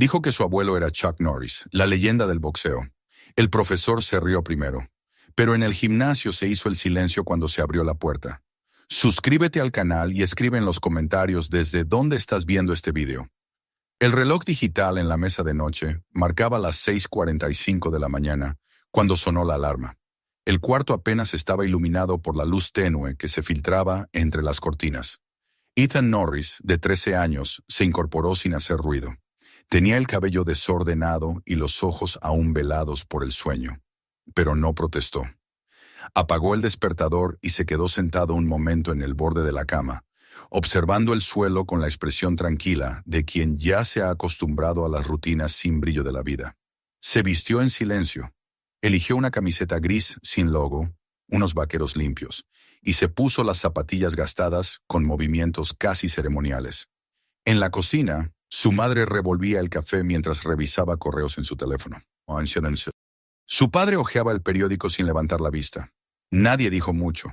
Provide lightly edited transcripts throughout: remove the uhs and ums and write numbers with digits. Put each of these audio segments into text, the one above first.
Dijo que su abuelo era Chuck Norris, la leyenda del boxeo. El profesor se rió primero, pero en el gimnasio se hizo el silencio cuando se abrió la puerta. Suscríbete al canal y escribe en los comentarios desde dónde estás viendo este video. El reloj digital en la mesa de noche marcaba las 6:45 de la mañana cuando sonó la alarma. El cuarto apenas estaba iluminado por la luz tenue que se filtraba entre las cortinas. Ethan Norris, de 13 años, se incorporó sin hacer ruido. Tenía el cabello desordenado y los ojos aún velados por el sueño, pero no protestó. Apagó el despertador y se quedó sentado un momento en el borde de la cama, observando el suelo con la expresión tranquila de quien ya se ha acostumbrado a las rutinas sin brillo de la vida. Se vistió en silencio, eligió una camiseta gris sin logo, unos vaqueros limpios, y se puso las zapatillas gastadas con movimientos casi ceremoniales. En la cocina, su madre revolvía el café mientras revisaba correos en su teléfono. Su padre hojeaba el periódico sin levantar la vista. Nadie dijo mucho.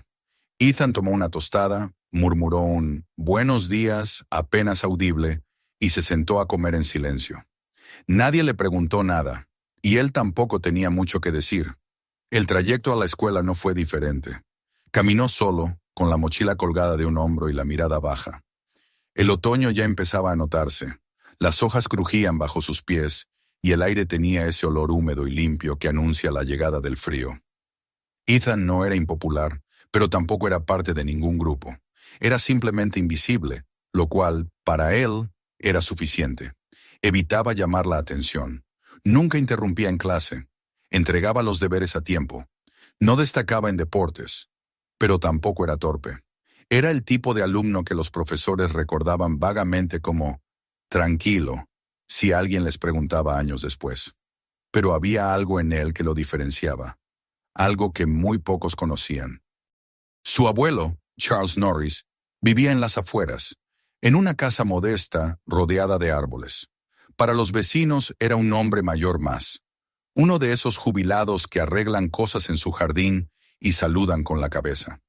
Ethan tomó una tostada, murmuró un «buenos días» apenas audible y se sentó a comer en silencio. Nadie le preguntó nada, y él tampoco tenía mucho que decir. El trayecto a la escuela no fue diferente. Caminó solo, con la mochila colgada de un hombro y la mirada baja. El otoño ya empezaba a notarse. Las hojas crujían bajo sus pies, y el aire tenía ese olor húmedo y limpio que anuncia la llegada del frío. Ethan no era impopular, pero tampoco era parte de ningún grupo. Era simplemente invisible, lo cual, para él, era suficiente. Evitaba llamar la atención. Nunca interrumpía en clase. Entregaba los deberes a tiempo. No destacaba en deportes, pero tampoco era torpe. Era el tipo de alumno que los profesores recordaban vagamente como tranquilo, si alguien les preguntaba años después. Pero había algo en él que lo diferenciaba, algo que muy pocos conocían. Su abuelo, Charles Norris, vivía en las afueras, en una casa modesta rodeada de árboles. Para los vecinos era un hombre mayor más, uno de esos jubilados que arreglan cosas en su jardín y saludan con la cabeza.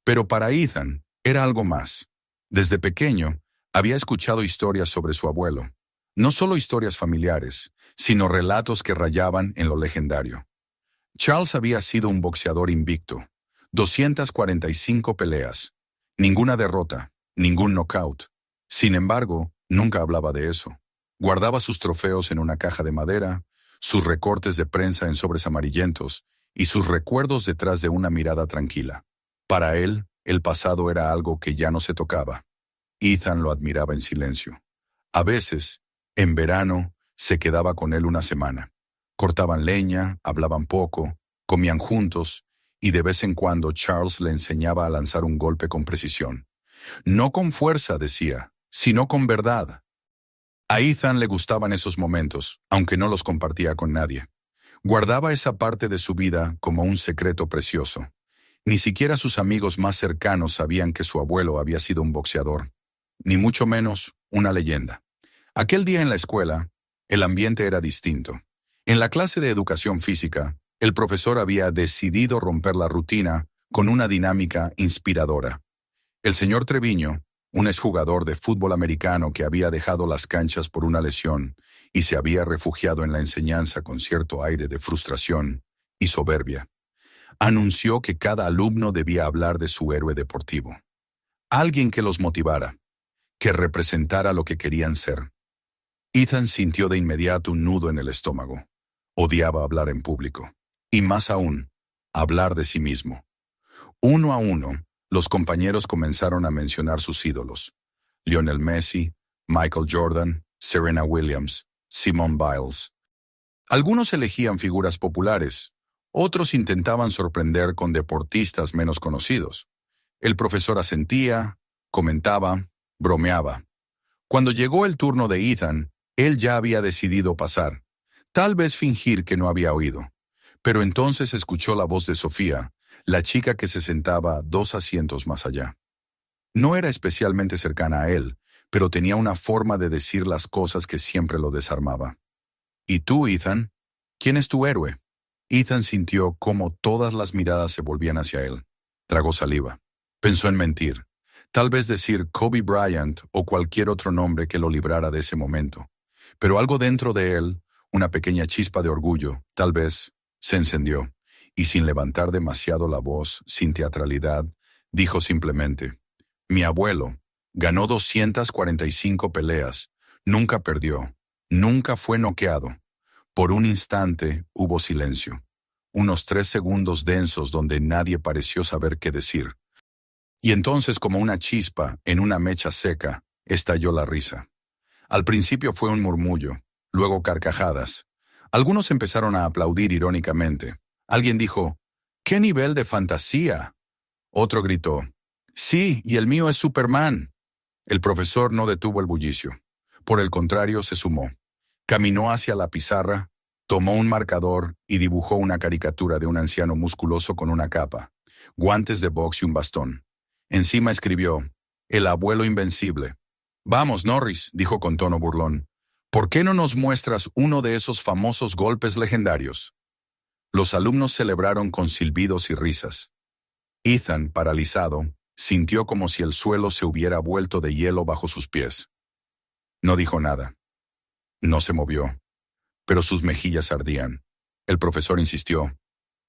Pero para Ethan era algo más. Desde pequeño había escuchado historias sobre su abuelo, no solo historias familiares, sino relatos que rayaban en lo legendario. Charles había sido un boxeador invicto, 245 peleas, ninguna derrota, ningún knockout. Sin embargo, nunca hablaba de eso. Guardaba sus trofeos en una caja de madera, sus recortes de prensa en sobres amarillentos y sus recuerdos detrás de una mirada tranquila. Para él, el pasado era algo que ya no se tocaba. Ethan lo admiraba en silencio. A veces, en verano, se quedaba con él una semana. Cortaban leña, hablaban poco, comían juntos, y de vez en cuando Charles le enseñaba a lanzar un golpe con precisión. No con fuerza, decía, sino con verdad. A Ethan le gustaban esos momentos, aunque no los compartía con nadie. Guardaba esa parte de su vida como un secreto precioso. Ni siquiera sus amigos más cercanos sabían que su abuelo había sido un boxeador, ni mucho menos una leyenda. Aquel día en la escuela, el ambiente era distinto. En la clase de educación física, el profesor había decidido romper la rutina con una dinámica inspiradora. El señor Treviño, un exjugador de fútbol americano que había dejado las canchas por una lesión y se había refugiado en la enseñanza con cierto aire de frustración y soberbia, anunció que cada alumno debía hablar de su héroe deportivo. Alguien que los motivara, que representara lo que querían ser. Ethan sintió de inmediato un nudo en el estómago. Odiaba hablar en público. Y más aún, hablar de sí mismo. Uno a uno, los compañeros comenzaron a mencionar sus ídolos. Lionel Messi, Michael Jordan, Serena Williams, Simone Biles. Algunos elegían figuras populares, otros intentaban sorprender con deportistas menos conocidos. El profesor asentía, comentaba, bromeaba. Cuando llegó el turno de Ethan, él ya había decidido pasar. Tal vez fingir que no había oído. Pero entonces escuchó la voz de Sofía, la chica que se sentaba 2 asientos más allá. No era especialmente cercana a él, pero tenía una forma de decir las cosas que siempre lo desarmaba. ¿Y tú, Ethan? ¿Quién es tu héroe? Ethan sintió cómo todas las miradas se volvían hacia él. Tragó saliva. Pensó en mentir. Tal vez decir Kobe Bryant o cualquier otro nombre que lo librara de ese momento. Pero algo dentro de él, una pequeña chispa de orgullo, tal vez, se encendió, y sin levantar demasiado la voz, sin teatralidad, dijo simplemente: mi abuelo ganó 245 peleas, nunca perdió, nunca fue noqueado. Por un instante hubo silencio, unos 3 segundos densos donde nadie pareció saber qué decir. Y entonces, como una chispa en una mecha seca, estalló la risa. Al principio fue un murmullo, luego carcajadas. Algunos empezaron a aplaudir irónicamente. Alguien dijo: ¡qué nivel de fantasía! Otro gritó: sí, y el mío es Superman. El profesor no detuvo el bullicio. Por el contrario, se sumó. Caminó hacia la pizarra, tomó un marcador y dibujó una caricatura de un anciano musculoso con una capa, guantes de box y un bastón. Encima escribió: el abuelo invencible. Vamos, Norris, dijo con tono burlón. ¿Por qué no nos muestras uno de esos famosos golpes legendarios? Los alumnos celebraron con silbidos y risas. Ethan, paralizado, sintió como si el suelo se hubiera vuelto de hielo bajo sus pies. No dijo nada. No se movió, pero sus mejillas ardían. El profesor insistió: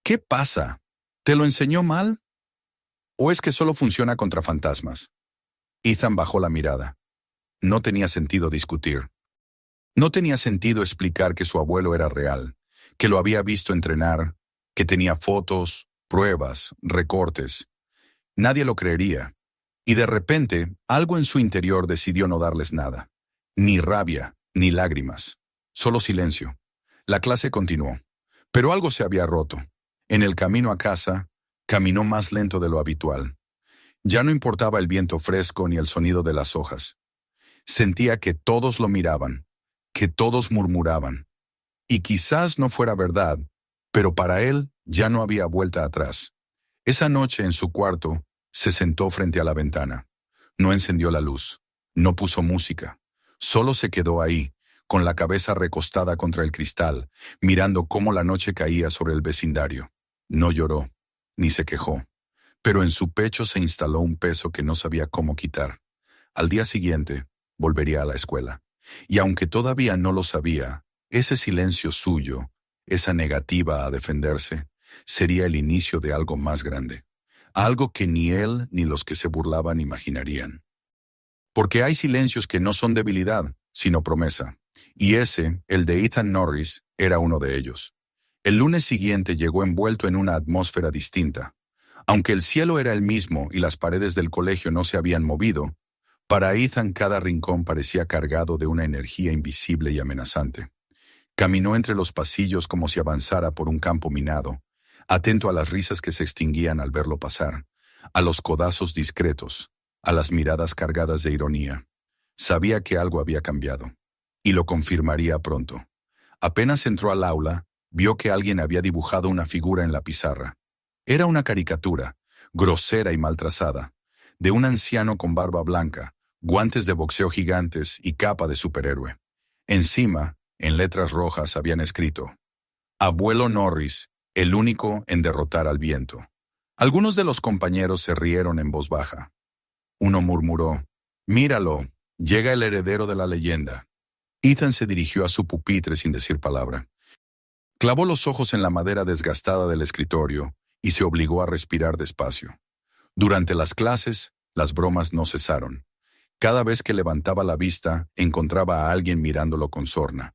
¿qué pasa? ¿Te lo enseñó mal? ¿O es que solo funciona contra fantasmas? Ethan bajó la mirada. No tenía sentido discutir. No tenía sentido explicar que su abuelo era real, que lo había visto entrenar, que tenía fotos, pruebas, recortes. Nadie lo creería. Y de repente, algo en su interior decidió no darles nada. Ni rabia, ni lágrimas. Solo silencio. La clase continuó. Pero algo se había roto. En el camino a casa, caminó más lento de lo habitual. Ya no importaba el viento fresco ni el sonido de las hojas. Sentía que todos lo miraban, que todos murmuraban. Y quizás no fuera verdad, pero para él ya no había vuelta atrás. Esa noche en su cuarto, se sentó frente a la ventana. No encendió la luz, no puso música. Solo se quedó ahí, con la cabeza recostada contra el cristal, mirando cómo la noche caía sobre el vecindario. No lloró, ni se quejó, pero en su pecho se instaló un peso que no sabía cómo quitar. Al día siguiente, volvería a la escuela. Y aunque todavía no lo sabía, ese silencio suyo, esa negativa a defenderse, sería el inicio de algo más grande. Algo que ni él ni los que se burlaban imaginarían. Porque hay silencios que no son debilidad, sino promesa. Y ese, el de Ethan Norris, era uno de ellos. El lunes siguiente llegó envuelto en una atmósfera distinta. Aunque el cielo era el mismo y las paredes del colegio no se habían movido, para Ethan cada rincón parecía cargado de una energía invisible y amenazante. Caminó entre los pasillos como si avanzara por un campo minado, atento a las risas que se extinguían al verlo pasar, a los codazos discretos, a las miradas cargadas de ironía. Sabía que algo había cambiado, y lo confirmaría pronto. Apenas entró al aula, vio que alguien había dibujado una figura en la pizarra. Era una caricatura, grosera y mal trazada, de un anciano con barba blanca, guantes de boxeo gigantes y capa de superhéroe. Encima, en letras rojas, habían escrito: Abuelo Norris, el único en derrotar al viento. Algunos de los compañeros se rieron en voz baja. Uno murmuró: míralo, llega el heredero de la leyenda. Ethan se dirigió a su pupitre sin decir palabra. Clavó los ojos en la madera desgastada del escritorio y se obligó a respirar despacio. Durante las clases, las bromas no cesaron. Cada vez que levantaba la vista, encontraba a alguien mirándolo con sorna.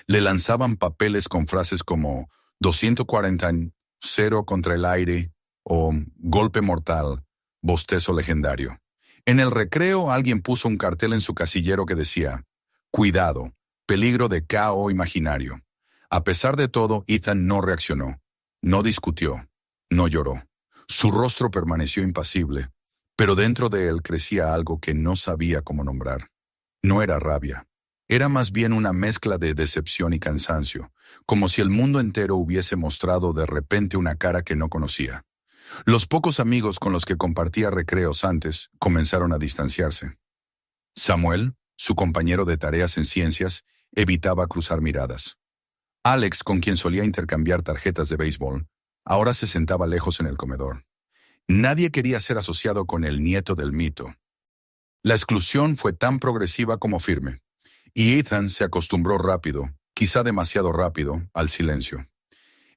Le lanzaban papeles con frases como 240, 0 contra el aire o golpe mortal, bostezo legendario. En el recreo alguien puso un cartel en su casillero que decía: cuidado, peligro de KO imaginario. A pesar de todo, Ethan no reaccionó, no discutió, no lloró. Su rostro permaneció impasible, pero dentro de él crecía algo que no sabía cómo nombrar. No era rabia. Era más bien una mezcla de decepción y cansancio, como si el mundo entero hubiese mostrado de repente una cara que no conocía. Los pocos amigos con los que compartía recreos antes comenzaron a distanciarse. Samuel, su compañero de tareas en ciencias, evitaba cruzar miradas. Alex, con quien solía intercambiar tarjetas de béisbol, ahora se sentaba lejos en el comedor. Nadie quería ser asociado con el nieto del mito. La exclusión fue tan progresiva como firme. Y Ethan se acostumbró rápido, quizá demasiado rápido, al silencio.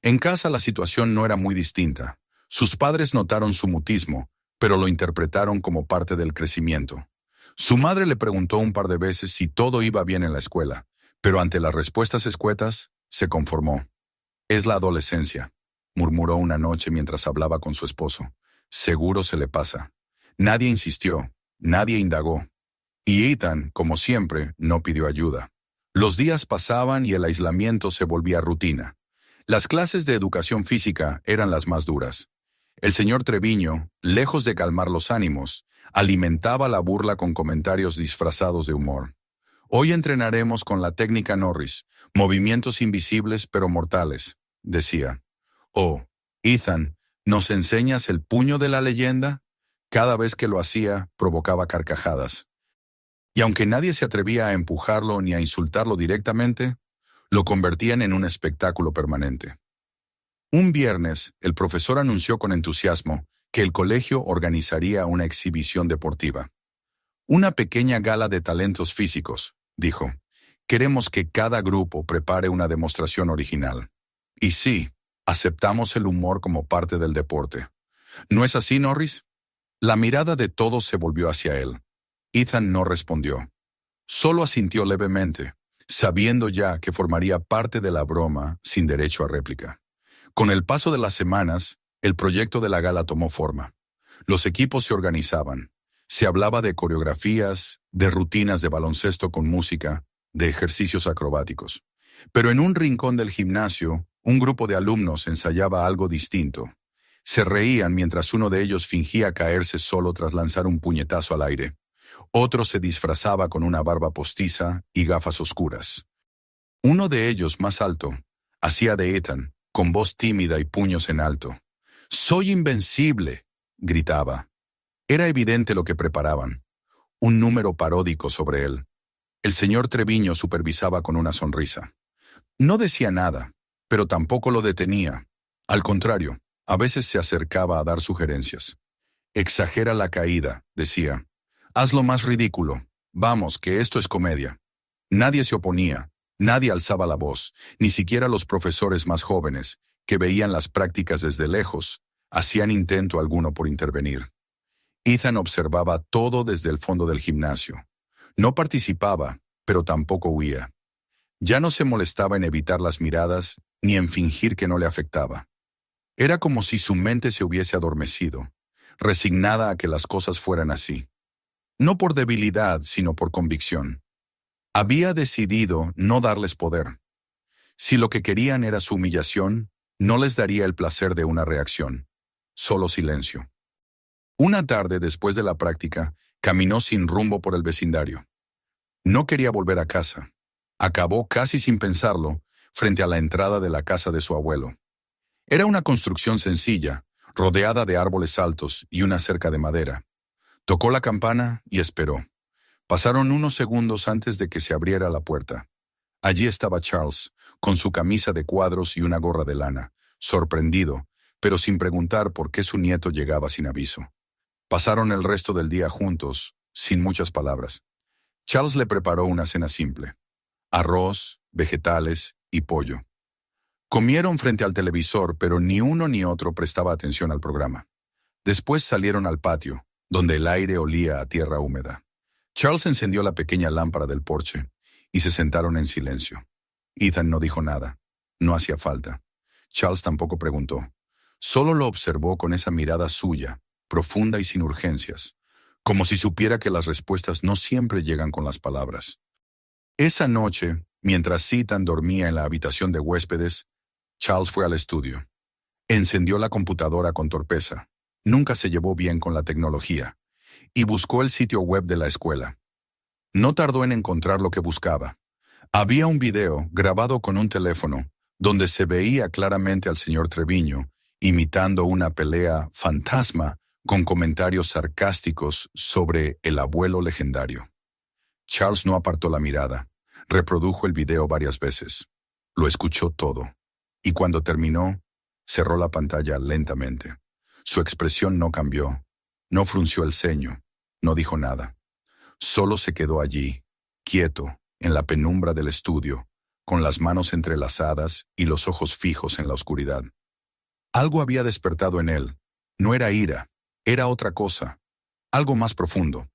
En casa la situación no era muy distinta. Sus padres notaron su mutismo, pero lo interpretaron como parte del crecimiento. Su madre le preguntó un par de veces si todo iba bien en la escuela, pero ante las respuestas escuetas, se conformó. Es la adolescencia, murmuró una noche mientras hablaba con su esposo. Seguro se le pasa. Nadie insistió, nadie indagó. Y Ethan, como siempre, no pidió ayuda. Los días pasaban y el aislamiento se volvía rutina. Las clases de educación física eran las más duras. El señor Treviño, lejos de calmar los ánimos, alimentaba la burla con comentarios disfrazados de humor. Hoy entrenaremos con la técnica Norris, movimientos invisibles pero mortales, decía. Oh, Ethan, ¿nos enseñas el puño de la leyenda? Cada vez que lo hacía, provocaba carcajadas. Y aunque nadie se atrevía a empujarlo ni a insultarlo directamente, lo convertían en un espectáculo permanente. Un viernes, el profesor anunció con entusiasmo que el colegio organizaría una exhibición deportiva. Una pequeña gala de talentos físicos, dijo. Queremos que cada grupo prepare una demostración original. Y sí, aceptamos el humor como parte del deporte. ¿No es así, Norris? La mirada de todos se volvió hacia él. Ethan no respondió. Solo asintió levemente, sabiendo ya que formaría parte de la broma sin derecho a réplica. Con el paso de las semanas, el proyecto de la gala tomó forma. Los equipos se organizaban. Se hablaba de coreografías, de rutinas de baloncesto con música, de ejercicios acrobáticos. Pero en un rincón del gimnasio, un grupo de alumnos ensayaba algo distinto. Se reían mientras uno de ellos fingía caerse solo tras lanzar un puñetazo al aire. Otro se disfrazaba con una barba postiza y gafas oscuras. Uno de ellos, más alto, hacía de Ethan, con voz tímida y puños en alto. «¡Soy invencible!», gritaba. Era evidente lo que preparaban. Un número paródico sobre él. El señor Treviño supervisaba con una sonrisa. No decía nada, pero tampoco lo detenía. Al contrario, a veces se acercaba a dar sugerencias. «Exagera la caída», decía. «Hazlo más ridículo. Vamos, que esto es comedia». Nadie se oponía, nadie alzaba la voz, ni siquiera los profesores más jóvenes, que veían las prácticas desde lejos, hacían intento alguno por intervenir. Ethan observaba todo desde el fondo del gimnasio. No participaba, pero tampoco huía. Ya no se molestaba en evitar las miradas ni en fingir que no le afectaba. Era como si su mente se hubiese adormecido, resignada a que las cosas fueran así. No por debilidad, sino por convicción. Había decidido no darles poder. Si lo que querían era su humillación, no les daría el placer de una reacción. Solo silencio. Una tarde después de la práctica, caminó sin rumbo por el vecindario. No quería volver a casa. Acabó casi sin pensarlo, frente a la entrada de la casa de su abuelo. Era una construcción sencilla, rodeada de árboles altos y una cerca de madera. Tocó la campana y esperó. Pasaron unos segundos antes de que se abriera la puerta. Allí estaba Charles, con su camisa de cuadros y una gorra de lana, sorprendido, pero sin preguntar por qué su nieto llegaba sin aviso. Pasaron el resto del día juntos, sin muchas palabras. Charles le preparó una cena simple: arroz, vegetales y pollo. Comieron frente al televisor, pero ni uno ni otro prestaba atención al programa. Después salieron al patio, donde el aire olía a tierra húmeda. Charles encendió la pequeña lámpara del porche y se sentaron en silencio. Ethan no dijo nada. No hacía falta. Charles tampoco preguntó. Solo lo observó con esa mirada suya, profunda y sin urgencias, como si supiera que las respuestas no siempre llegan con las palabras. Esa noche, mientras Ethan dormía en la habitación de huéspedes, Charles fue al estudio. Encendió la computadora con torpeza. Nunca se llevó bien con la tecnología. Y buscó el sitio web de la escuela. No tardó en encontrar lo que buscaba. Había un video grabado con un teléfono donde se veía claramente al señor Treviño imitando una pelea fantasma con comentarios sarcásticos sobre el abuelo legendario. Charles no apartó la mirada. Reprodujo el video varias veces. Lo escuchó todo. Y cuando terminó, cerró la pantalla lentamente. Su expresión no cambió. No frunció el ceño. No dijo nada. Solo se quedó allí, quieto, en la penumbra del estudio, con las manos entrelazadas y los ojos fijos en la oscuridad. Algo había despertado en él. No era ira, era otra cosa, algo más profundo.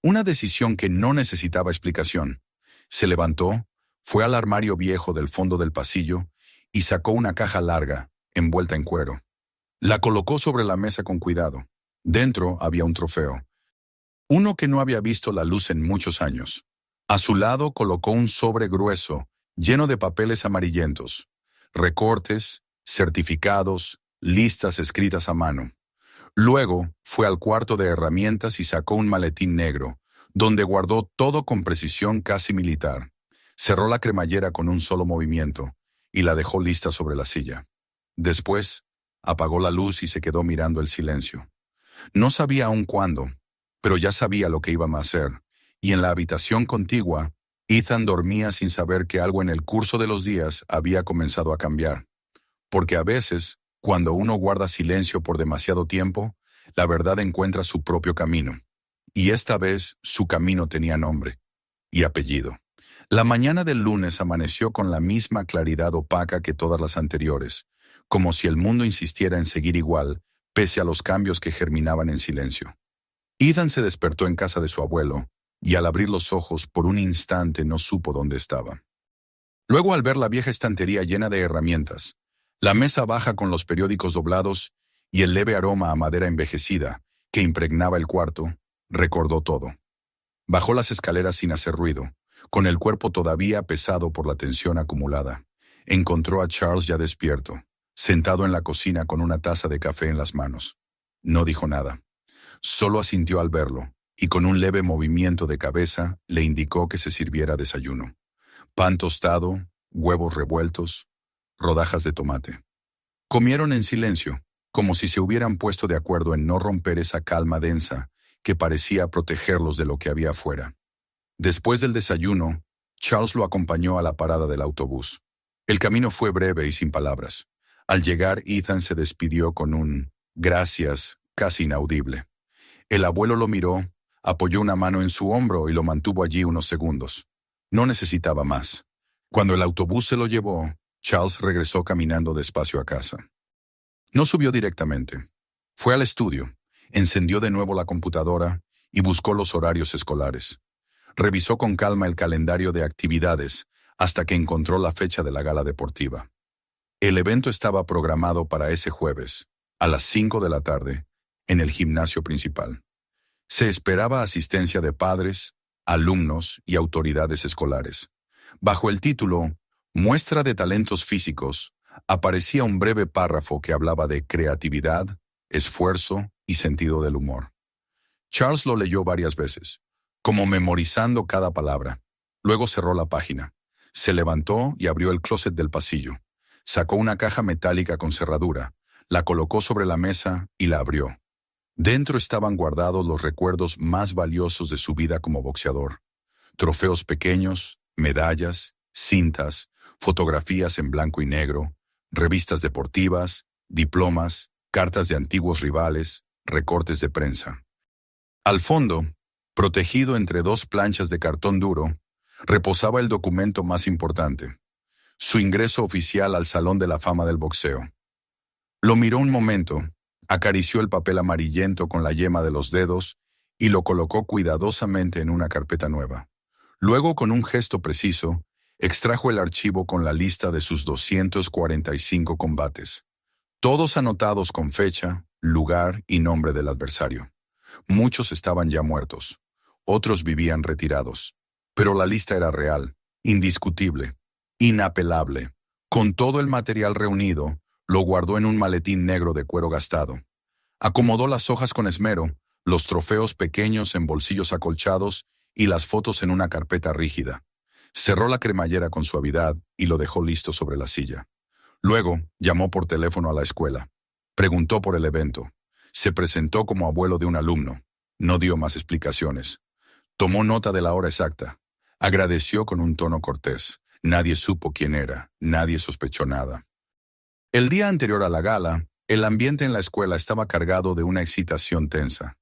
Una decisión que no necesitaba explicación. Se levantó, fue al armario viejo del fondo del pasillo y sacó una caja larga, envuelta en cuero. La colocó sobre la mesa con cuidado. Dentro había un trofeo. Uno que no había visto la luz en muchos años. A su lado colocó un sobre grueso, lleno de papeles amarillentos, recortes, certificados, listas escritas a mano. Luego fue al cuarto de herramientas y sacó un maletín negro, donde guardó todo con precisión casi militar. Cerró la cremallera con un solo movimiento y la dejó lista sobre la silla. Después, apagó la luz y se quedó mirando el silencio. No sabía aún cuándo, pero ya sabía lo que iba a hacer, y en la habitación contigua, Ethan dormía sin saber que algo en el curso de los días había comenzado a cambiar. Porque a veces, cuando uno guarda silencio por demasiado tiempo, la verdad encuentra su propio camino. Y esta vez su camino tenía nombre y apellido. La mañana del lunes amaneció con la misma claridad opaca que todas las anteriores, como si el mundo insistiera en seguir igual, pese a los cambios que germinaban en silencio. Ethan se despertó en casa de su abuelo, y al abrir los ojos por un instante no supo dónde estaba. Luego, al ver la vieja estantería llena de herramientas, la mesa baja con los periódicos doblados y el leve aroma a madera envejecida que impregnaba el cuarto, recordó todo. Bajó las escaleras sin hacer ruido, con el cuerpo todavía pesado por la tensión acumulada. Encontró a Charles ya despierto, sentado en la cocina con una taza de café en las manos. No dijo nada. Solo asintió al verlo, y con un leve movimiento de cabeza le indicó que se sirviera desayuno. Pan tostado, huevos revueltos, rodajas de tomate. Comieron en silencio, como si se hubieran puesto de acuerdo en no romper esa calma densa que parecía protegerlos de lo que había afuera. Después del desayuno, Charles lo acompañó a la parada del autobús. El camino fue breve y sin palabras. Al llegar, Ethan se despidió con un «gracias» casi inaudible. El abuelo lo miró, apoyó una mano en su hombro y lo mantuvo allí unos segundos. No necesitaba más. Cuando el autobús se lo llevó, Charles regresó caminando despacio a casa. No subió directamente. Fue al estudio, encendió de nuevo la computadora y buscó los horarios escolares. Revisó con calma el calendario de actividades hasta que encontró la fecha de la gala deportiva. El evento estaba programado para ese jueves, a las 5 de la tarde, en el gimnasio principal. Se esperaba asistencia de padres, alumnos y autoridades escolares. Bajo el título «Muestra de talentos físicos», aparecía un breve párrafo que hablaba de creatividad, esfuerzo y sentido del humor. Charles lo leyó varias veces, como memorizando cada palabra. Luego cerró la página. Se levantó y abrió el closet del pasillo. Sacó una caja metálica con cerradura, la colocó sobre la mesa y la abrió. Dentro estaban guardados los recuerdos más valiosos de su vida como boxeador. Trofeos pequeños, medallas, cintas, fotografías en blanco y negro, revistas deportivas, diplomas, cartas de antiguos rivales, recortes de prensa. Al fondo, protegido entre dos planchas de cartón duro, reposaba el documento más importante, su ingreso oficial al Salón de la Fama del Boxeo. Lo miró un momento, acarició el papel amarillento con la yema de los dedos y lo colocó cuidadosamente en una carpeta nueva. Luego, con un gesto preciso, extrajo el archivo con la lista de sus 245 combates, todos anotados con fecha, lugar y nombre del adversario. Muchos estaban ya muertos, otros vivían retirados, pero la lista era real, indiscutible, inapelable. Con todo el material reunido, lo guardó en un maletín negro de cuero gastado. Acomodó las hojas con esmero, los trofeos pequeños en bolsillos acolchados y las fotos en una carpeta rígida. Cerró la cremallera con suavidad y lo dejó listo sobre la silla. Luego, llamó por teléfono a la escuela. Preguntó por el evento. Se presentó como abuelo de un alumno. No dio más explicaciones. Tomó nota de la hora exacta. Agradeció con un tono cortés. Nadie supo quién era. Nadie sospechó nada. El día anterior a la gala, el ambiente en la escuela estaba cargado de una excitación tensa.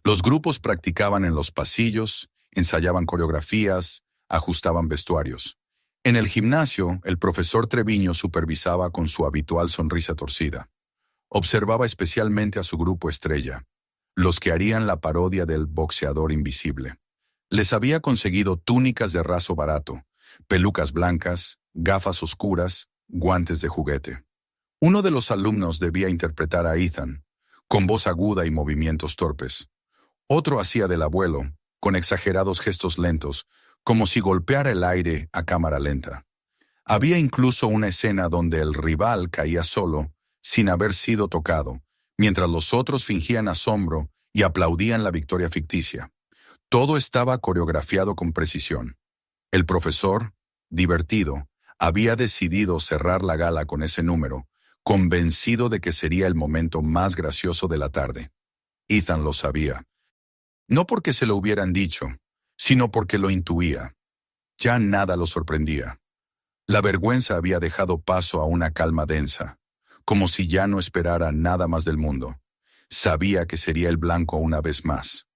Los grupos practicaban en los pasillos, ensayaban coreografías, ajustaban vestuarios. En el gimnasio, el profesor Treviño supervisaba con su habitual sonrisa torcida. Observaba especialmente a su grupo estrella, los que harían la parodia del boxeador invisible. Les había conseguido túnicas de raso barato, pelucas blancas, gafas oscuras, guantes de juguete. Uno de los alumnos debía interpretar a Ethan, con voz aguda y movimientos torpes. Otro hacía del abuelo, con exagerados gestos lentos, como si golpeara el aire a cámara lenta. Había incluso una escena donde el rival caía solo, sin haber sido tocado, mientras los otros fingían asombro y aplaudían la victoria ficticia. Todo estaba coreografiado con precisión. El profesor, divertido, había decidido cerrar la gala con ese número, convencido de que sería el momento más gracioso de la tarde. Ethan lo sabía. No porque se lo hubieran dicho, sino porque lo intuía. Ya nada lo sorprendía. La vergüenza había dejado paso a una calma densa, como si ya no esperara nada más del mundo. Sabía que sería el blanco una vez más.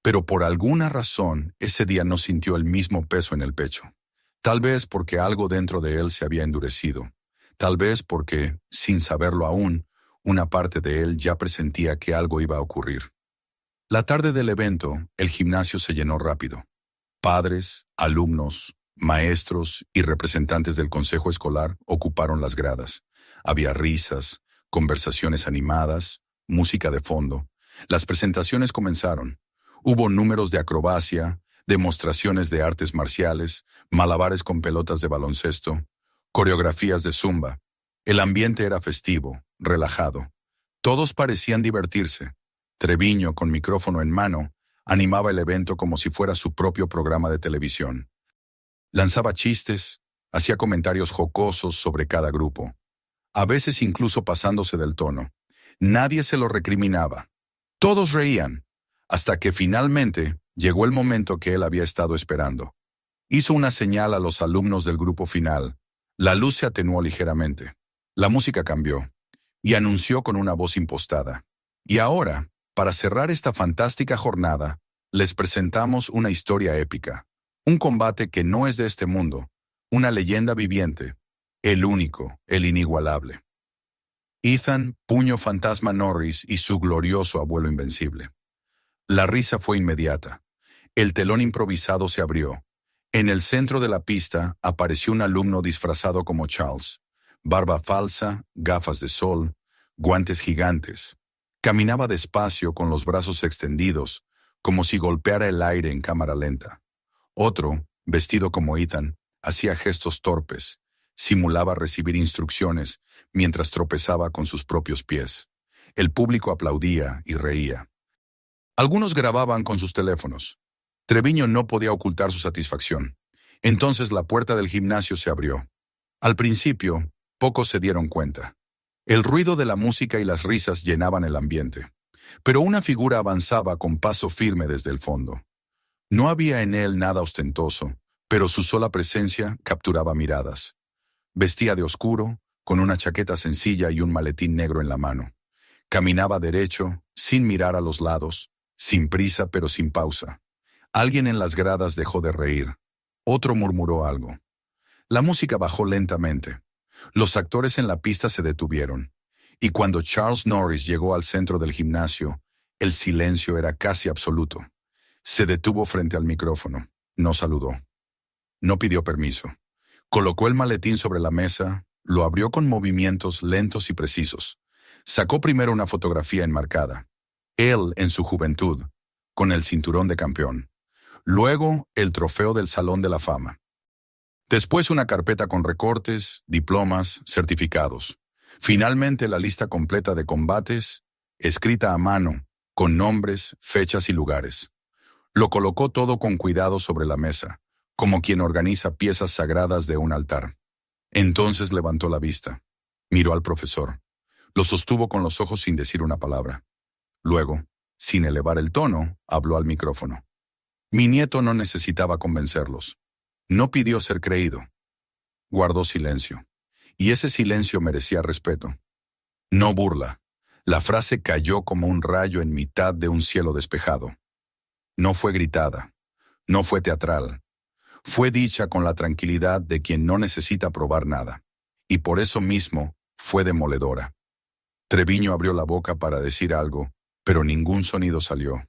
Pero por alguna razón, ese día no sintió el mismo peso en el pecho. Tal vez porque algo dentro de él se había endurecido. Tal vez porque, sin saberlo aún, una parte de él ya presentía que algo iba a ocurrir. La tarde del evento, el gimnasio se llenó rápido. Padres, alumnos, maestros y representantes del consejo escolar ocuparon las gradas. Había risas, conversaciones animadas, música de fondo. Las presentaciones comenzaron. Hubo números de acrobacia, demostraciones de artes marciales, malabares con pelotas de baloncesto, coreografías de zumba. El ambiente era festivo, relajado. Todos parecían divertirse. Treviño, con micrófono en mano, animaba el evento como si fuera su propio programa de televisión. Lanzaba chistes, hacía comentarios jocosos sobre cada grupo, a veces incluso pasándose del tono. Nadie se lo recriminaba. Todos reían, hasta que finalmente llegó el momento que él había estado esperando. Hizo una señal a los alumnos del grupo final. La luz se atenuó ligeramente. La música cambió, y anunció con una voz impostada. Y ahora, para cerrar esta fantástica jornada, les presentamos una historia épica. Un combate que no es de este mundo, una leyenda viviente, el único, el inigualable. Ethan, Puño Fantasma Norris y su glorioso abuelo invencible. La risa fue inmediata. El telón improvisado se abrió. En el centro de la pista apareció un alumno disfrazado como Charles. Barba falsa, gafas de sol, guantes gigantes. Caminaba despacio con los brazos extendidos, como si golpeara el aire en cámara lenta. Otro, vestido como Ethan, hacía gestos torpes, simulaba recibir instrucciones mientras tropezaba con sus propios pies. El público aplaudía y reía. Algunos grababan con sus teléfonos. Treviño no podía ocultar su satisfacción. Entonces la puerta del gimnasio se abrió. Al principio, pocos se dieron cuenta. El ruido de la música y las risas llenaban el ambiente. Pero una figura avanzaba con paso firme desde el fondo. No había en él nada ostentoso, pero su sola presencia capturaba miradas. Vestía de oscuro, con una chaqueta sencilla y un maletín negro en la mano. Caminaba derecho, sin mirar a los lados, sin prisa pero sin pausa. Alguien en las gradas dejó de reír. Otro murmuró algo. La música bajó lentamente. Los actores en la pista se detuvieron. Y cuando Charles Norris llegó al centro del gimnasio, el silencio era casi absoluto. Se detuvo frente al micrófono. No saludó. No pidió permiso. Colocó el maletín sobre la mesa, lo abrió con movimientos lentos y precisos. Sacó primero una fotografía enmarcada. Él en su juventud, con el cinturón de campeón. Luego, el trofeo del Salón de la Fama. Después una carpeta con recortes, diplomas, certificados. Finalmente la lista completa de combates, escrita a mano, con nombres, fechas y lugares. Lo colocó todo con cuidado sobre la mesa, como quien organiza piezas sagradas de un altar. Entonces levantó la vista. Miró al profesor. Lo sostuvo con los ojos sin decir una palabra. Luego, sin elevar el tono, habló al micrófono. Mi nieto no necesitaba convencerlos. No pidió ser creído. Guardó silencio. Y ese silencio merecía respeto. No burla. La frase cayó como un rayo en mitad de un cielo despejado. No fue gritada. No fue teatral. Fue dicha con la tranquilidad de quien no necesita probar nada. Y por eso mismo fue demoledora. Treviño abrió la boca para decir algo, pero ningún sonido salió.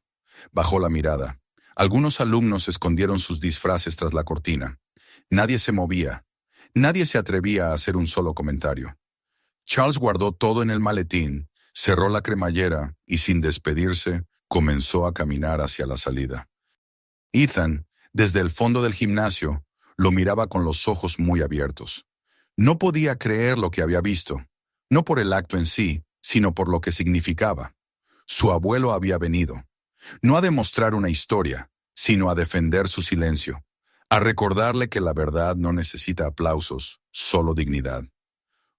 Bajó la mirada. Algunos alumnos escondieron sus disfraces tras la cortina. Nadie se movía. Nadie se atrevía a hacer un solo comentario. Charles guardó todo en el maletín, cerró la cremallera y sin despedirse, comenzó a caminar hacia la salida. Ethan, desde el fondo del gimnasio, lo miraba con los ojos muy abiertos. No podía creer lo que había visto, no por el acto en sí, sino por lo que significaba. Su abuelo había venido, no a demostrar una historia, sino a defender su silencio, a recordarle que la verdad no necesita aplausos, solo dignidad.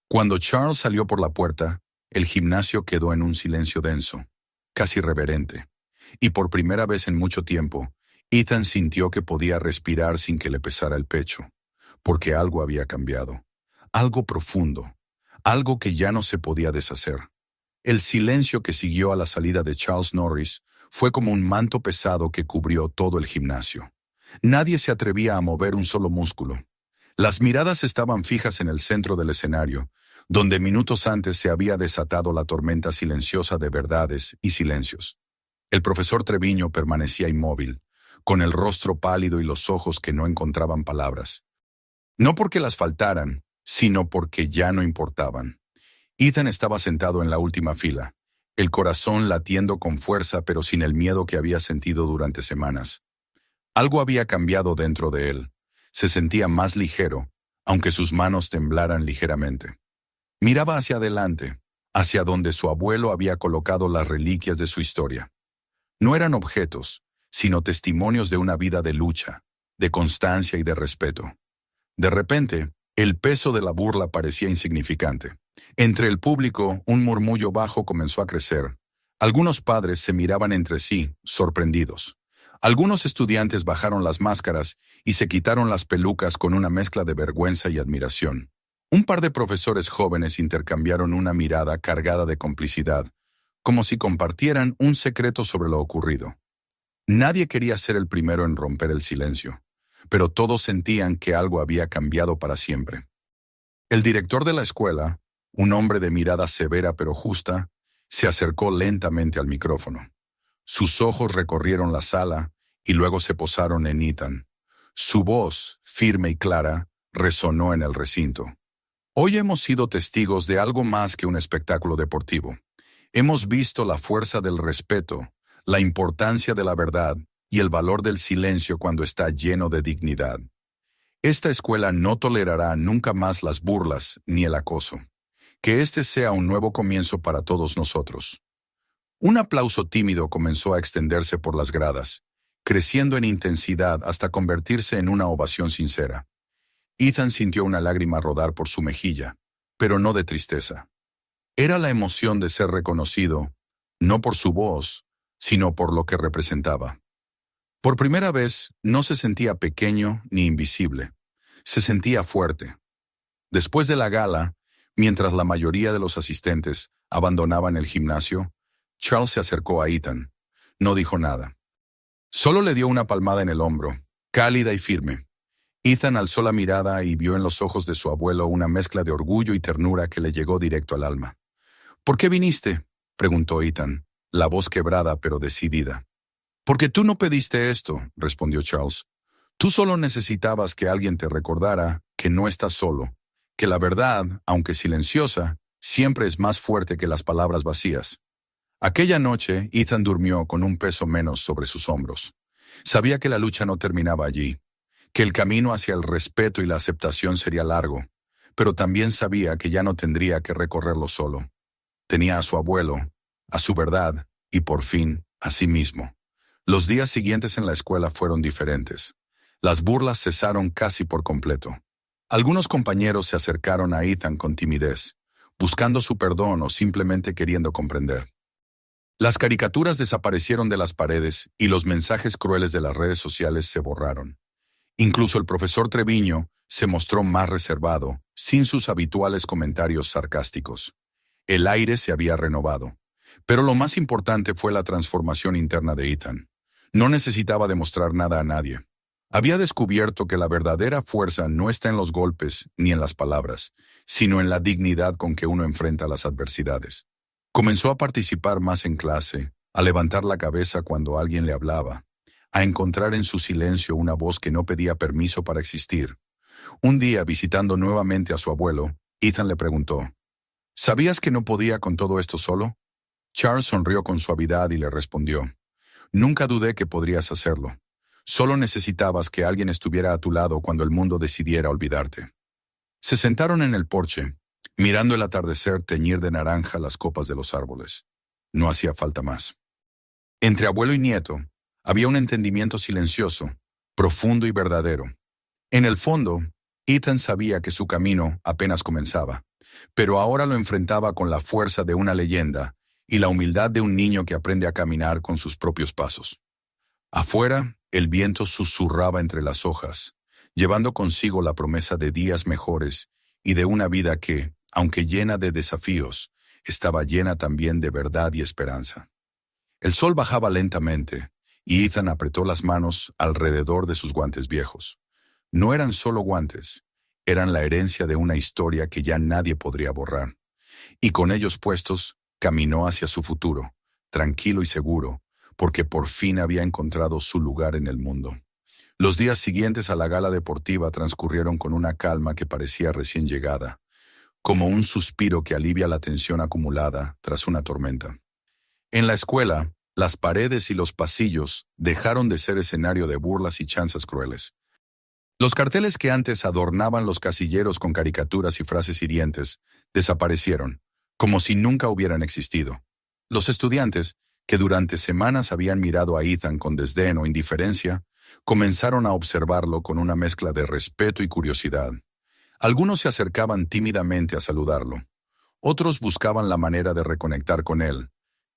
Cuando Charles salió por la puerta, el gimnasio quedó en un silencio denso, casi reverente, y por primera vez en mucho tiempo, Ethan sintió que podía respirar sin que le pesara el pecho, porque algo había cambiado, algo profundo, algo que ya no se podía deshacer. El silencio que siguió a la salida de Charles Norris fue como un manto pesado que cubrió todo el gimnasio. Nadie se atrevía a mover un solo músculo. Las miradas estaban fijas en el centro del escenario, donde minutos antes se había desatado la tormenta silenciosa de verdades y silencios. El profesor Treviño permanecía inmóvil, con el rostro pálido y los ojos que no encontraban palabras. No porque las faltaran, sino porque ya no importaban. Ethan estaba sentado en la última fila, el corazón latiendo con fuerza pero sin el miedo que había sentido durante semanas. Algo había cambiado dentro de él. Se sentía más ligero, aunque sus manos temblaran ligeramente. Miraba hacia adelante, hacia donde su abuelo había colocado las reliquias de su historia. No eran objetos, sino testimonios de una vida de lucha, de constancia y de respeto. De repente, el peso de la burla parecía insignificante. Entre el público, un murmullo bajo comenzó a crecer. Algunos padres se miraban entre sí, sorprendidos. Algunos estudiantes bajaron las máscaras y se quitaron las pelucas con una mezcla de vergüenza y admiración. Un par de profesores jóvenes intercambiaron una mirada cargada de complicidad, como si compartieran un secreto sobre lo ocurrido. Nadie quería ser el primero en romper el silencio, pero todos sentían que algo había cambiado para siempre. El director de la escuela, un hombre de mirada severa pero justa, se acercó lentamente al micrófono. Sus ojos recorrieron la sala y luego se posaron en Ethan. Su voz, firme y clara, resonó en el recinto. Hoy hemos sido testigos de algo más que un espectáculo deportivo. Hemos visto la fuerza del respeto, la importancia de la verdad y el valor del silencio cuando está lleno de dignidad. Esta escuela no tolerará nunca más las burlas ni el acoso. Que este sea un nuevo comienzo para todos nosotros. Un aplauso tímido comenzó a extenderse por las gradas, creciendo en intensidad hasta convertirse en una ovación sincera. Ethan sintió una lágrima rodar por su mejilla, pero no de tristeza. Era la emoción de ser reconocido, no por su voz, sino por lo que representaba. Por primera vez, no se sentía pequeño ni invisible. Se sentía fuerte. Después de la gala, mientras la mayoría de los asistentes abandonaban el gimnasio, Charles se acercó a Ethan. No dijo nada. Solo le dio una palmada en el hombro, cálida y firme. Ethan alzó la mirada y vio en los ojos de su abuelo una mezcla de orgullo y ternura que le llegó directo al alma. ¿Por qué viniste?, preguntó Ethan, la voz quebrada pero decidida. Porque tú no pediste esto, respondió Charles. Tú solo necesitabas que alguien te recordara que no estás solo, que la verdad, aunque silenciosa, siempre es más fuerte que las palabras vacías. Aquella noche, Ethan durmió con un peso menos sobre sus hombros. Sabía que la lucha no terminaba allí, que el camino hacia el respeto y la aceptación sería largo, pero también sabía que ya no tendría que recorrerlo solo. Tenía a su abuelo, a su verdad y, por fin, a sí mismo. Los días siguientes en la escuela fueron diferentes. Las burlas cesaron casi por completo. Algunos compañeros se acercaron a Ethan con timidez, buscando su perdón o simplemente queriendo comprender. Las caricaturas desaparecieron de las paredes y los mensajes crueles de las redes sociales se borraron. Incluso el profesor Treviño se mostró más reservado, sin sus habituales comentarios sarcásticos. El aire se había renovado. Pero lo más importante fue la transformación interna de Ethan. No necesitaba demostrar nada a nadie. Había descubierto que la verdadera fuerza no está en los golpes ni en las palabras, sino en la dignidad con que uno enfrenta las adversidades. Comenzó a participar más en clase, a levantar la cabeza cuando alguien le hablaba, a encontrar en su silencio una voz que no pedía permiso para existir. Un día, visitando nuevamente a su abuelo, Ethan le preguntó, ¿sabías que no podía con todo esto solo? Charles sonrió con suavidad y le respondió, nunca dudé que podrías hacerlo. Solo necesitabas que alguien estuviera a tu lado cuando el mundo decidiera olvidarte. Se sentaron en el porche, mirando el atardecer teñir de naranja las copas de los árboles. No hacía falta más. Entre abuelo y nieto, había un entendimiento silencioso, profundo y verdadero. En el fondo, Ethan sabía que su camino apenas comenzaba, pero ahora lo enfrentaba con la fuerza de una leyenda y la humildad de un niño que aprende a caminar con sus propios pasos. Afuera, el viento susurraba entre las hojas, llevando consigo la promesa de días mejores y de una vida que, aunque llena de desafíos, estaba llena también de verdad y esperanza. El sol bajaba lentamente, y Ethan apretó las manos alrededor de sus guantes viejos. No eran solo guantes, eran la herencia de una historia que ya nadie podría borrar. Y con ellos puestos, caminó hacia su futuro, tranquilo y seguro, porque por fin había encontrado su lugar en el mundo. Los días siguientes a la gala deportiva transcurrieron con una calma que parecía recién llegada, como un suspiro que alivia la tensión acumulada tras una tormenta. En la escuela, las paredes y los pasillos dejaron de ser escenario de burlas y chanzas crueles. Los carteles que antes adornaban los casilleros con caricaturas y frases hirientes desaparecieron, como si nunca hubieran existido. Los estudiantes, que durante semanas habían mirado a Ethan con desdén o indiferencia, comenzaron a observarlo con una mezcla de respeto y curiosidad. Algunos se acercaban tímidamente a saludarlo. Otros buscaban la manera de reconectar con él,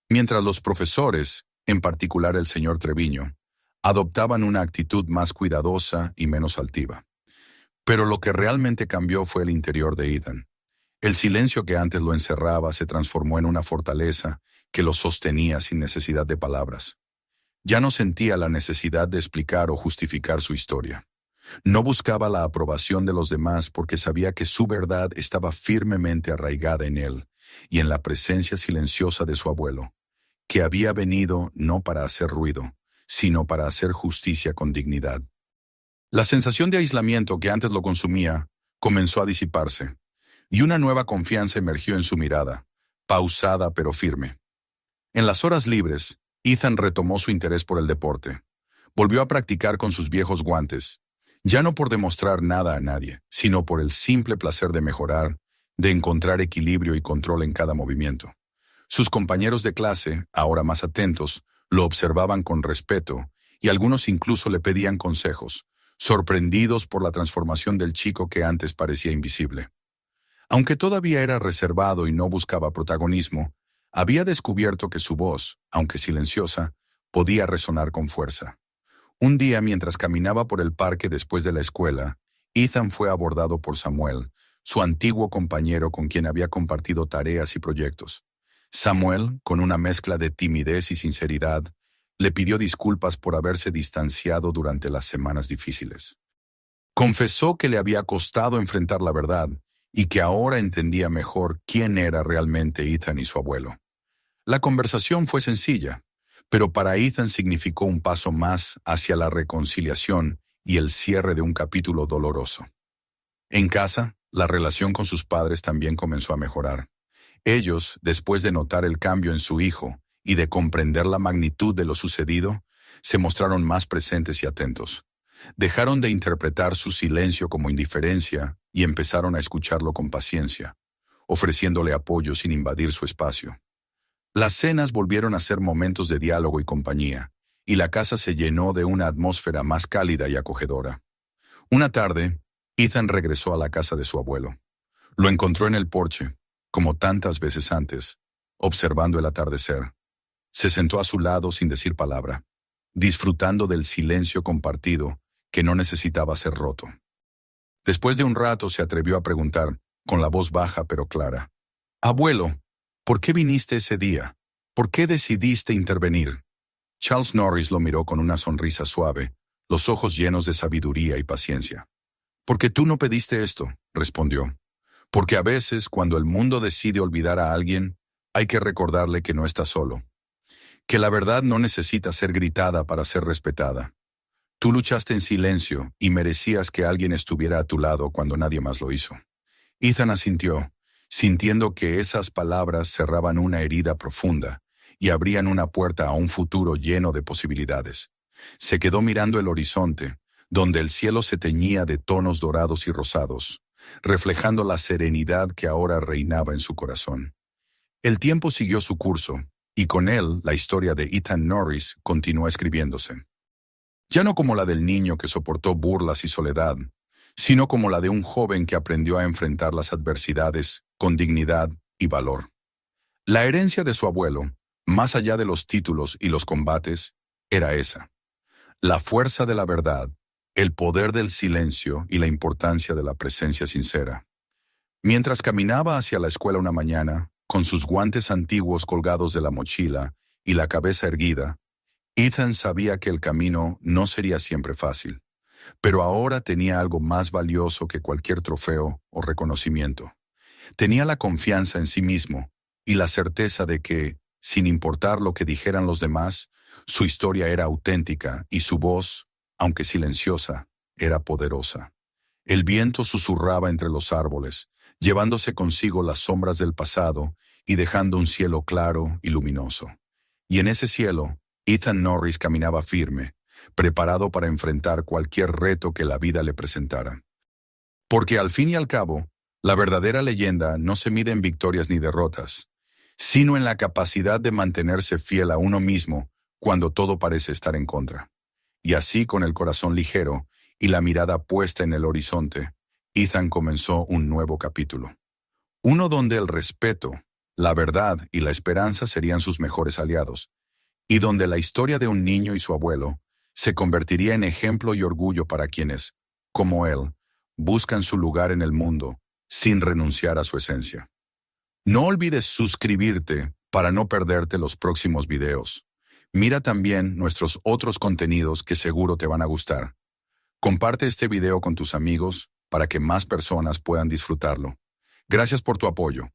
mientras los profesores, en particular el señor Treviño, adoptaban una actitud más cuidadosa y menos altiva. Pero lo que realmente cambió fue el interior de Ethan. El silencio que antes lo encerraba se transformó en una fortaleza que lo sostenía sin necesidad de palabras. Ya no sentía la necesidad de explicar o justificar su historia. No buscaba la aprobación de los demás porque sabía que su verdad estaba firmemente arraigada en él y en la presencia silenciosa de su abuelo, que había venido no para hacer ruido, sino para hacer justicia con dignidad. La sensación de aislamiento que antes lo consumía comenzó a disiparse, y una nueva confianza emergió en su mirada, pausada pero firme. En las horas libres, Ethan retomó su interés por el deporte. Volvió a practicar con sus viejos guantes, ya no por demostrar nada a nadie, sino por el simple placer de mejorar, de encontrar equilibrio y control en cada movimiento. Sus compañeros de clase, ahora más atentos, lo observaban con respeto, y algunos incluso le pedían consejos, sorprendidos por la transformación del chico que antes parecía invisible. Aunque todavía era reservado y no buscaba protagonismo, había descubierto que su voz, aunque silenciosa, podía resonar con fuerza. Un día, mientras caminaba por el parque después de la escuela, Ethan fue abordado por Samuel, su antiguo compañero con quien había compartido tareas y proyectos. Samuel, con una mezcla de timidez y sinceridad, le pidió disculpas por haberse distanciado durante las semanas difíciles. Confesó que le había costado enfrentar la verdad y que ahora entendía mejor quién era realmente Ethan y su abuelo. La conversación fue sencilla, pero para Ethan significó un paso más hacia la reconciliación y el cierre de un capítulo doloroso. En casa, la relación con sus padres también comenzó a mejorar. Ellos, después de notar el cambio en su hijo y de comprender la magnitud de lo sucedido, se mostraron más presentes y atentos. Dejaron de interpretar su silencio como indiferencia y empezaron a escucharlo con paciencia, ofreciéndole apoyo sin invadir su espacio. Las cenas volvieron a ser momentos de diálogo y compañía, y la casa se llenó de una atmósfera más cálida y acogedora. Una tarde, Ethan regresó a la casa de su abuelo. Lo encontró en el porche, como tantas veces antes, observando el atardecer. Se sentó a su lado sin decir palabra, disfrutando del silencio compartido que no necesitaba ser roto. Después de un rato se atrevió a preguntar, con la voz baja pero clara, «Abuelo, ¿por qué viniste ese día? ¿Por qué decidiste intervenir?» Charles Norris lo miró con una sonrisa suave, los ojos llenos de sabiduría y paciencia. «Porque tú no pediste esto», respondió. «Porque a veces, cuando el mundo decide olvidar a alguien, hay que recordarle que no está solo. Que la verdad no necesita ser gritada para ser respetada. Tú luchaste en silencio y merecías que alguien estuviera a tu lado cuando nadie más lo hizo». Ethan asintió, sintiendo que esas palabras cerraban una herida profunda y abrían una puerta a un futuro lleno de posibilidades. Se quedó mirando el horizonte, donde el cielo se teñía de tonos dorados y rosados, reflejando la serenidad que ahora reinaba en su corazón. El tiempo siguió su curso, y con él la historia de Ethan Norris continuó escribiéndose. Ya no como la del niño que soportó burlas y soledad, sino como la de un joven que aprendió a enfrentar las adversidades con dignidad y valor. La herencia de su abuelo, más allá de los títulos y los combates, era esa: la fuerza de la verdad, el poder del silencio y la importancia de la presencia sincera. Mientras caminaba hacia la escuela una mañana, con sus guantes antiguos colgados de la mochila y la cabeza erguida, Ethan sabía que el camino no sería siempre fácil, pero ahora tenía algo más valioso que cualquier trofeo o reconocimiento. Tenía la confianza en sí mismo y la certeza de que, sin importar lo que dijeran los demás, su historia era auténtica y su voz, aunque silenciosa, era poderosa. El viento susurraba entre los árboles, llevándose consigo las sombras del pasado y dejando un cielo claro y luminoso. Y en ese cielo, Ethan Norris caminaba firme, preparado para enfrentar cualquier reto que la vida le presentara. Porque al fin y al cabo, la verdadera leyenda no se mide en victorias ni derrotas, sino en la capacidad de mantenerse fiel a uno mismo cuando todo parece estar en contra. Y así, con el corazón ligero y la mirada puesta en el horizonte, Ethan comenzó un nuevo capítulo. Uno donde el respeto, la verdad y la esperanza serían sus mejores aliados, y donde la historia de un niño y su abuelo se convertiría en ejemplo y orgullo para quienes, como él, buscan su lugar en el mundo sin renunciar a su esencia. No olvides suscribirte para no perderte los próximos videos. Mira también nuestros otros contenidos que seguro te van a gustar. Comparte este video con tus amigos para que más personas puedan disfrutarlo. Gracias por tu apoyo.